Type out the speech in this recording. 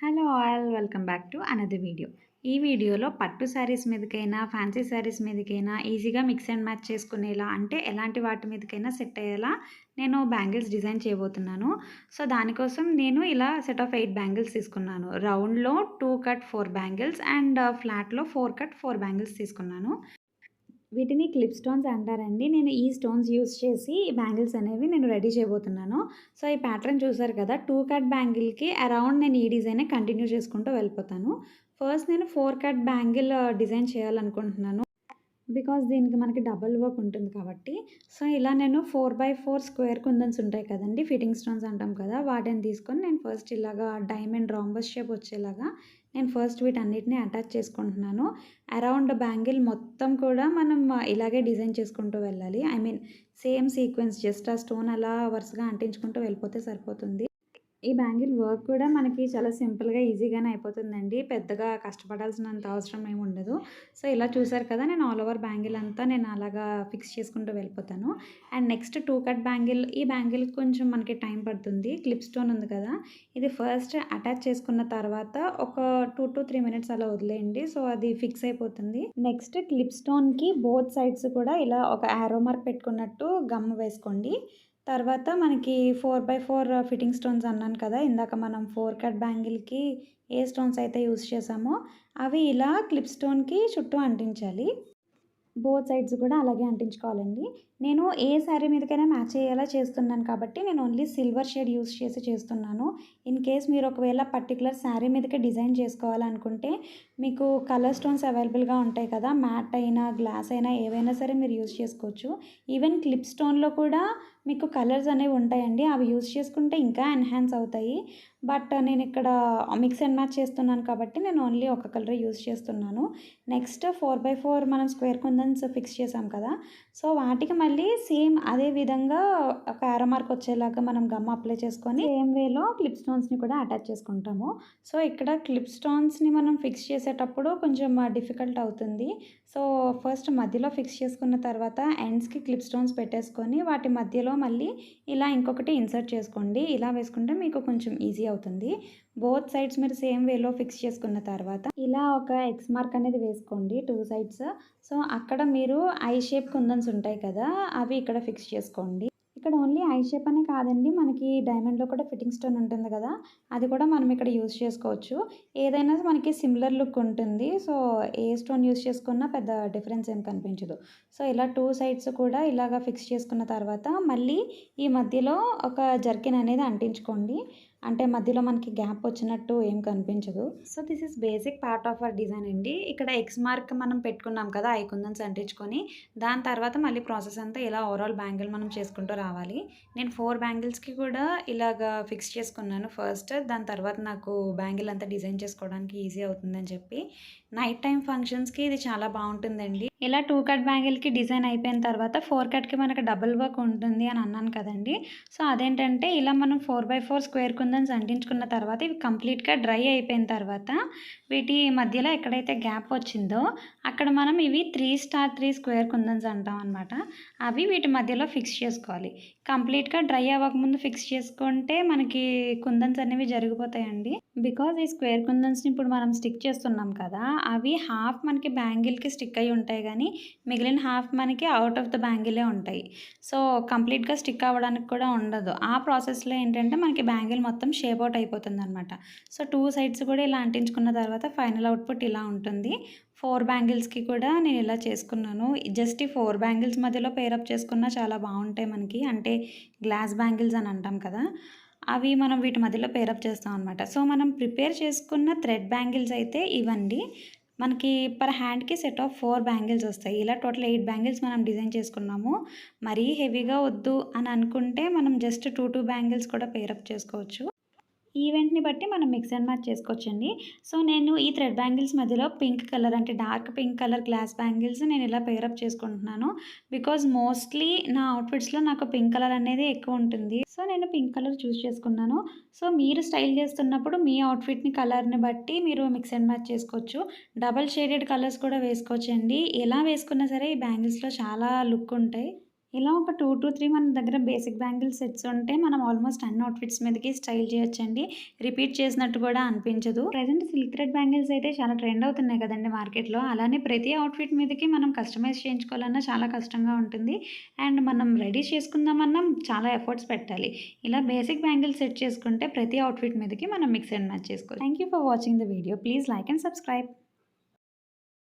Hello all welcome back to another video. ఈ వీడియోలో పట్టు శారీస్ మీదకైనా, ఫ్యాన్సీ శారీస్ మీదకైనా ఈజీగా మిక్స్ అండ్ మ్యాచ్ చేసుకునేలా అంటే ఎలాంటి వాటి మీదకైనా సెట్ అయ్యేలా నేను బ్యాంగిల్స్ డిజైన్ చేయబోతున్నాను. సో, దానికోసం నేను ఇలా సెట్ ఆఫ్ 8 బ్యాంగిల్స్ తీసుకున్నాను. రౌండ్‌లో 2 కట్ 4 బ్యాంగిల్స్ అండ్ ఫ్లాట్‌లో 4 కట్ 4 బ్యాంగిల్స్ తీసుకున్నాను. వీటిని క్లిప్ స్టోన్స్ అంటారండి. నేను ఈ స్టోన్స్ యూజ్ చేసి ఈ బ్యాంగిల్స్ అనేవి నేను రెడీ చేయబోతున్నాను. సో, ఈ ప్యాటర్న్ చూసారు కదా! 2 కట్ బ్యాంగిల్‌కి అరౌండ్ నేను ఈ డిజైనే కంటిన్యూ చేసుకుంటూ వెళ్ళిపోతాను. ఫస్ట్ నేను 4 కట్ బ్యాంగిల్ డిజైన్ చేయాలనుకుంటున్నాను. బికాజ్ దీనికి మనకి డబుల్ వర్క్ ఉంటుంది కాబట్టి. సో, ఇలా నేను 4x4 స్క్వేర్ కుందన్స్ ఉంటాయి కదండీ! ఫిట్టింగ్ స్టోన్స్ అంటాం కదా! వాటిని తీసుకొని నేను ఫస్ట్ ఇలాగా డైమండ్ రాంబస్ షేప్ వచ్చేలాగా నేను ఫస్ట్ వీటన్నిటిని అటాచ్ చేసుకుంటున్నాను. అరౌండ్ బ్యాంగిల్ మొత్తం కూడా మనం ఇలాగే డిజైన్ చేసుకుంటూ వెళ్ళాలి. I mean same sequence just ఆ స్టోన్ అలా వరుసగా అంటించుకుంటూ వెళ్ళిపోతే సరిపోతుంది. ఈ బ్యాంగిల్ వర్క్ కూడా మనకి చాలా సింపుల్‌గా, ఈజీగానే అయిపోతుందండి. పెద్దగా కష్టపడాల్సినంత అవసరం ఏమి ఉండదు. సో, ఇలా చూసారు కదా! నేను ఆల్ ఓవర్ బ్యాంగిల్ అంతా నేను అలాగా ఫిక్స్ చేసుకుంటూ వెళ్ళిపోతాను. అండ్ నెక్స్ట్ 2 కట్ బ్యాంగిల్ ఈ బ్యాంగిల్‌కి కొంచెం మనకి టైం పడుతుంది. క్లిప్ స్టోన్ ఉంది కదా! ఇది ఫస్ట్ అటాచ్ చేసుకున్న తర్వాత ఒక 2-3 మినిట్స్ అలా వదిలేయండి. సో, అది ఫిక్స్ అయిపోతుంది. నెక్స్ట్ క్లిప్ స్టోన్‌కి బోత్ సైడ్స్ కూడా ఇలా ఒక యారో మార్క్ పెట్టుకున్నట్టు గమ్ వేసుకోండి. తర్వాత మనకి 4x4 ఫిట్టింగ్ స్టోన్స్ అన్నాను కదా! ఇందాక మనం 4 కట్ బ్యాంగిల్‌కి ఏ స్టోన్స్ అయితే యూజ్ చేసామో అవి ఇలా క్లిప్ స్టోన్‌కి చుట్టూ అంటించాలి. బోత్ సైడ్స్ కూడా అలాగే అంటించుకోవాలండి. నేను ఏ శారీ మీదకైనా మ్యాచ్ అయ్యేలా చేస్తున్నాను కాబట్టి నేను ఓన్లీ సిల్వర్ షేడ్ యూజ్ చేసి చేస్తున్నాను. ఇన్ కేస్ మీరు ఒకవేళ పర్టిక్యులర్ శారీ మీదకే డిజైన్ చేసుకోవాలనుకుంటే మీకు కలర్ స్టోన్స్ అవైలబుల్‌గా ఉంటాయి కదా! మ్యాట్ అయినా, గ్లాస్ అయినా ఏవైనా సరే మీరు యూజ్ చేసుకోవచ్చు. ఈవెన్ క్లిప్ స్టోన్‌లో కూడా మీకు కలర్స్ అనేవి ఉంటాయండి. అవి యూజ్ చేసుకుంటే ఇంకా ఎన్హాన్స్ అవుతాయి. బట్ నేను ఇక్కడ మిక్స్ అండ్ మ్యాచ్ చేస్తున్నాను కాబట్టి నేను ఓన్లీ ఒక కలరే యూజ్ చేస్తున్నాను. నెక్స్ట్ 4x4 మనం స్క్వేర్ కుందన్స్ ఫిక్స్ చేసాం కదా! సో, వాటికి మళ్ళీ సేమ్ అదే విధంగా ఒక యారో మార్క్ వచ్చేలాగా మనం గమ్ అప్లై చేసుకొని సేమ్ వేలో క్లిప్ స్టోన్స్‌ని కూడా అటాచ్ చేసుకుంటాము. సో, ఇక్కడ క్లిప్ స్టోన్స్‌ని మనం ఫిక్స్ చేసేటప్పుడు కొంచెం డిఫికల్ట్ అవుతుంది. సో, ఫస్ట్ మధ్యలో ఫిక్స్ చేసుకున్న తర్వాత ఎండ్స్‌కి క్లిప్ స్టోన్స్ పెట్టేసుకొని వాటి మధ్యలో మళ్ళీ ఇలా ఇంకొకటి ఇన్సర్ట్ చేసుకోండి. ఇలా వేసుకుంటే మీకు కొంచెం ఈజీ అవుతుంది. బోత్ సైడ్స్ మీరు సేమ్ వేలో ఫిక్స్ చేసుకున్న తర్వాత ఇలా ఒక ఎక్స్ మార్క్ అనేది వేసుకోండి 2 సైడ్స్. సో, అక్కడ మీరు ఐ షేప్ కుందన్స్ ఉంటాయి కదా! అవి ఇక్కడ ఫిక్స్ చేసుకోండి. ఇక్కడ ఓన్లీ ఐ షేప్ అనే కాదండి. మనకి డైమండ్‌లో కూడా ఫిట్టింగ్ స్టోన్ ఉంటుంది కదా! అది కూడా మనం ఇక్కడ యూజ్ చేసుకోవచ్చు. ఏదైనా మనకి సిమిలర్ లుక్ ఉంటుంది. సో, ఏ స్టోన్ యూజ్ చేసుకున్నా పెద్ద డిఫరెన్స్ ఏం కనిపించదు. సో, ఇలా 2 సైడ్స్ కూడా ఇలాగా ఫిక్స్ చేసుకున్న తర్వాత మళ్ళీ ఈ మధ్యలో ఒక జర్కిన్ అనేది అంటించుకోండి. అంటే మధ్యలో మనకి గ్యాప్ వచ్చినట్టు ఏం కనిపించదు. So, this is basic part of our design అండి. ఇక్కడ ఎక్స్ మార్క్ మనం పెట్టుకున్నాం కదా! ఐ కుందన్స్ అంటించుకొని, దాని తర్వాత మళ్ళీ ప్రాసెస్ అంతా ఇలా ఓవరాల్ బ్యాంగిల్ మనం చేసుకుంటూ రావాలి. నేను 4 బ్యాంగిల్స్‌కి కూడా ఇలాగా ఫిక్స్ చేసుకున్నాను ఫస్ట్. దాని తర్వాత నాకు బ్యాంగిల్ అంతా డిజైన్ చేసుకోవడానికి ఈజీ అవుతుందని చెప్పి. నైట్ టైమ్ ఫంక్షన్స్‌కి ఇది చాలా బావుంటుందండి. ఇలా 2 కట్ బ్యాంగిల్‌కి డిజైన్ అయిపోయిన తర్వాత 4 కట్‌కి మనకు డబుల్ వర్క్ ఉంటుంది అని అన్నాను కదండీ! సో, అదేంటంటే ఇలా మనం 4x4 స్క్వేర్ కుందన్స్ అంటించుకున్న తర్వాత ఇవి కంప్లీట్‌గా డ్రై అయిపోయిన తర్వాత వీటి మధ్యలో ఎక్కడైతే గ్యాప్ వచ్చిందో అక్కడ మనం ఇవి 3x3 స్క్వేర్ కుందన్స్ అంటాం అనమాట. అవి వీటి మధ్యలో ఫిక్స్ చేసుకోవాలి. కంప్లీట్‌గా డ్రై అవ్వకముందు ఫిక్స్ చేసుకుంటే మనకి కుందన్స్ అనేవి జరిగిపోతాయండి. బికాజ్ ఈ స్క్వేర్ కుందన్స్‌ని ఇప్పుడు మనం స్టిక్ చేస్తున్నాం కదా! అవి హాఫ్ మనకి బ్యాంగిల్‌కి స్టిక్ అయ్యి ఉంటాయి గానీ, మిగిలిన హాఫ్ మనకి ఔట్ ఆఫ్ ద బ్యాంగిలే ఉంటాయి. సో, కంప్లీట్‌గా స్టిక్ అవ్వడానికి కూడా ఉండదు. ఆ ప్రాసెస్‌లో ఏంటంటే మనకి బ్యాంగిల్ మొత్తం షేప్ ఔట్ అయిపోతుందనమాట. సో, 2 సైడ్స్ కూడా ఇలా అంటించుకున్న తర్వాత ఫైనల్ అవుట్‌పుట్ ఇలా ఉంటుంది. 4 బ్యాంగిల్స్‌కి కూడా నేను ఇలా చేసుకున్నాను. జస్ట్ ఈ 4 బ్యాంగిల్స్ మధ్యలో పేరప్ చేసుకున్నా చాలా బావుంటాయి మనకి. అంటే గ్లాస్ బ్యాంగిల్స్ అని అంటాం కదా! అవి మనం వీటి మధ్యలో పేరప్ చేస్తాం అనమాట. సో, మనం ప్రిపేర్ చేసుకున్న థ్రెడ్ బ్యాంగిల్స్ అయితే ఇవండి. మనకి పర్ హ్యాండ్‌కి సెట్ ఆఫ్ 4 బ్యాంగిల్స్ వస్తాయి. ఇలా టోటల్ 8 బ్యాంగిల్స్ మనం డిజైన్ చేసుకున్నాము. మరీ హెవీగా వద్దు అని అనుకుంటే మనం జస్ట్ 2 బ్యాంగిల్స్ కూడా పేరప్ చేసుకోవచ్చు. ఈవెంట్‌ని బట్టి మనం మిక్స్ అండ్ మ్యాచ్ చేసుకోవచ్చండి. సో, నేను ఈ థ్రెడ్ బ్యాంగిల్స్ మధ్యలో పింక్ కలర్ అంటే dark pink colour glass bangles నేను ఇలా పేరప్ చేసుకుంటున్నాను. బికాజ్ మోస్ట్‌లీ నా అవుట్‌ఫిట్స్‌లో నాకు పింక్ కలర్ అనేది ఎక్కువ ఉంటుంది. సో, నేను పింక్ కలర్ చూస్ చేసుకున్నాను. సో, మీరు స్టైల్ చేస్తున్నప్పుడు మీ అవుట్‌ఫిట్‌ని కలర్‌ని బట్టి మీరు మిక్స్ అండ్ మ్యాచ్ చేసుకోవచ్చు. డబుల్ షేడెడ్ కలర్స్ కూడా వేసుకోవచ్చండి. ఎలా వేసుకున్నా సరే ఈ బ్యాంగిల్స్‌లో చాలా లుక్ ఉంటాయి. ఇలా ఒక 2-3 మన దగ్గర బేసిక్ బ్యాంగిల్ సెట్స్ ఉంటే మనం ఆల్మోస్ట్ అన్ని అవుట్‌ఫిట్స్ మీదకి స్టైల్ చేయొచ్చండి. రిపీట్ చేసినట్టు కూడా అనిపించదు. ప్రెజెంట్ సిల్క్ థ్రెడ్ బ్యాంగిల్స్ అయితే చాలా ట్రెండ్ అవుతున్నాయి కదండీ మార్కెట్‌లో. అలానే ప్రతి అవుట్‌ఫిట్ మీదకి మనం కస్టమైజ్ చేయించుకోవాలన్నా చాలా కష్టంగా ఉంటుంది. అండ్ మనం రెడీ చేసుకుందామన్నా చాలా ఎఫర్ట్స్ పెట్టాలి. ఇలా బేసిక్ బ్యాంగిల్ సెట్ చేసుకుంటే ప్రతి అవుట్‌ఫిట్ మీదకి మనం మిక్స్ అండ్ మ్యాచ్ చేసుకోవచ్చు. Thank you for watching the video. Please like and subscribe.